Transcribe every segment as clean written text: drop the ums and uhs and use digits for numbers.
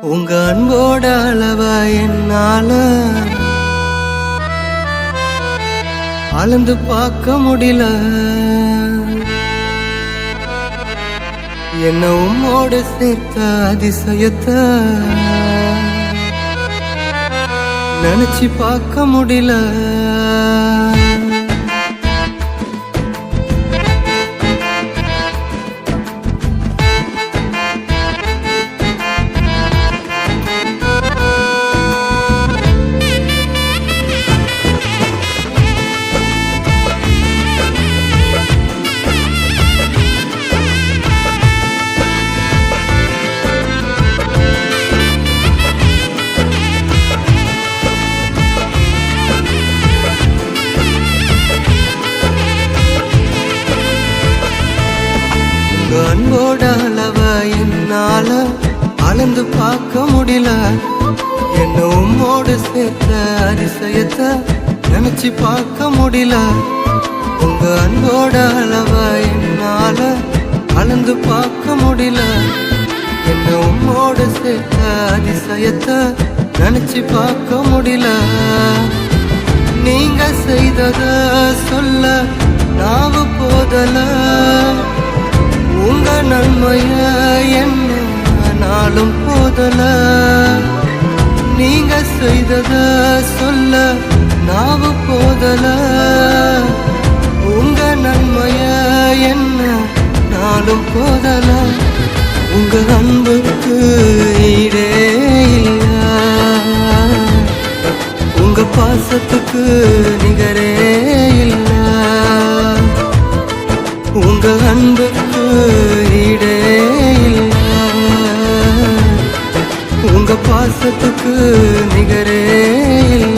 உங்க அன்போட அளவா என்னால அளந்து பார்க்க முடியல. என்ன உம்மோட சேர்த்த அதிசயத்தை நினைச்சு பார்க்க முடியல. அன்போட அளவ என்னால அளந்து பார்க்க முடியல. என்ன உம்மோடு சேர்த்த அதிசயத்தை நினைச்சு பார்க்க முடியல. உங்க அன்போட அளவ என்னால அளந்து பார்க்க முடியல. என்ன உம்மோடு சேர்த்த அதிசயத்தை நினைச்சு பார்க்க முடியல. நீங்க செய்தத சொல்ல நாவு போதல. உங்க நன்மைய என்ன நாளும் போதல. நீங்க செய்தத சொல்ல நாவு போதல. உங்க நன்மைய என்ன நாளும் போதல. உங்க அன்புக்கு ஈடே இல்ல. உங்க பாசத்துக்கு நிகரே இல்ல. உங்க அன்புக்கு ஈடே இல்ல. உங்க பாசத்துக்கு நிகரே இல்ல.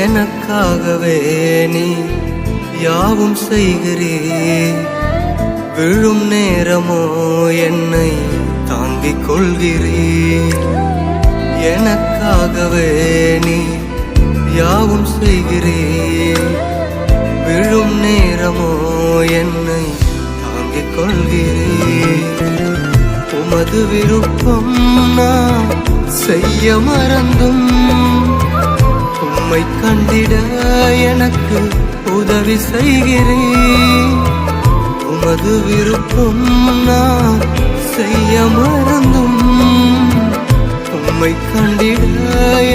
எனக்காகவே நீ யாவும் செய்கிறீ. விழும் நேரமோ என்னை தாங்கிக் கொள்கிறீ. எனக்காகவே நீ யாவும் செய்கிறீ. விழும் நேரமோ என்னை தாங்கிக் கொள்கிறீ. உமது விருப்பம் நான் செய்ய மறந்தும் உம்மை கண்டிட எனக்கு உதவி செய்கிறீர். உமது விருப்பம் நான் செய்ய மறந்தும் உம்மை கண்டிட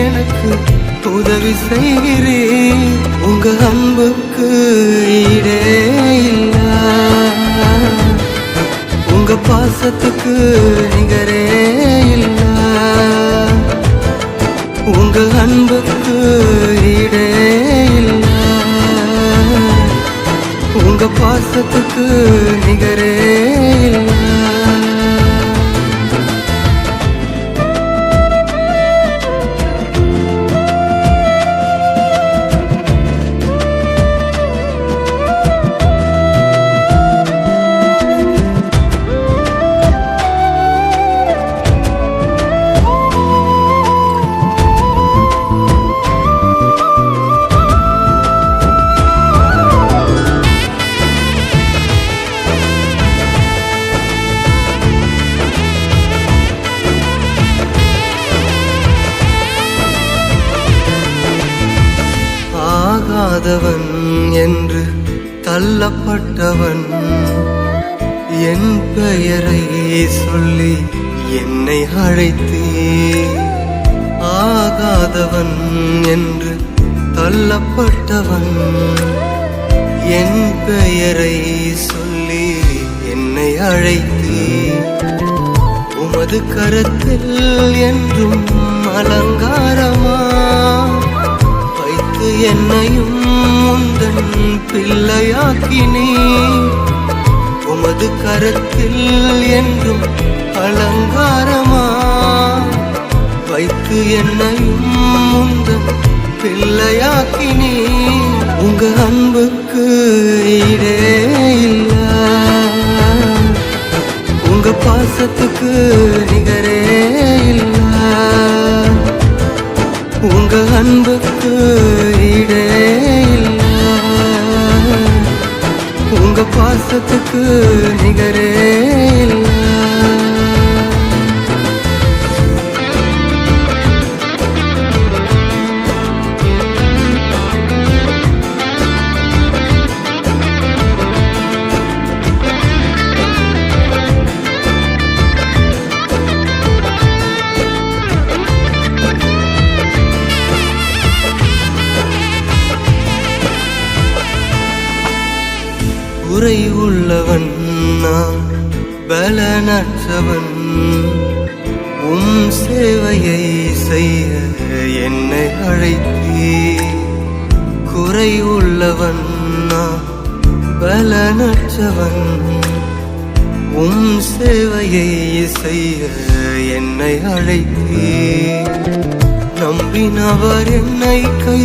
எனக்கு உதவி செய்கிறீர். உங்க அன்புக்கு ஈடே இல்ல. உங்க பாசத்துக்கு நிகரே இல்ல. உங்க அன்புக்கு ஈடே இல்ல. உங்க பாசத்துக்கு நிகரே இல்ல. ஆகாதவன் என்று தள்ளப்பட்டவன் என் பெயரை சொல்லி என்னை அழைத்தே. ஆகாதவன் என்று தள்ளப்பட்டவன் என் பெயரை சொல்லி என்னை அழைத்தே. உமது கரத்தில் என்றும் அலங்காரமா வைத்து என்னையும் முந்தன் பிள்ளை பிள்ளையாக்கினே உமது கரத்தில் என்றும் அலங்காரமா வைத்து என்னையும் முந்தன் பிள்ளையாக்கினே உங்க அன்புக்கு ஈடே இல்ல உங்க பாசத்துக்கு நிகரே இல்ல உங்க அன்புக்கு ஈடே இல்ல உங்க பாசத்துக்கு நிகரே இல்ல குறை உள்ளவன் நான் பலனற்றவன் உம் சேவையை செய்ய என்னை அழைத்தீ குறை உள்ளவன் நான் பலனற்றவன் உம் சேவையை செய்ய என்னை அழைத்தீ நம்பினவர் என்னை கை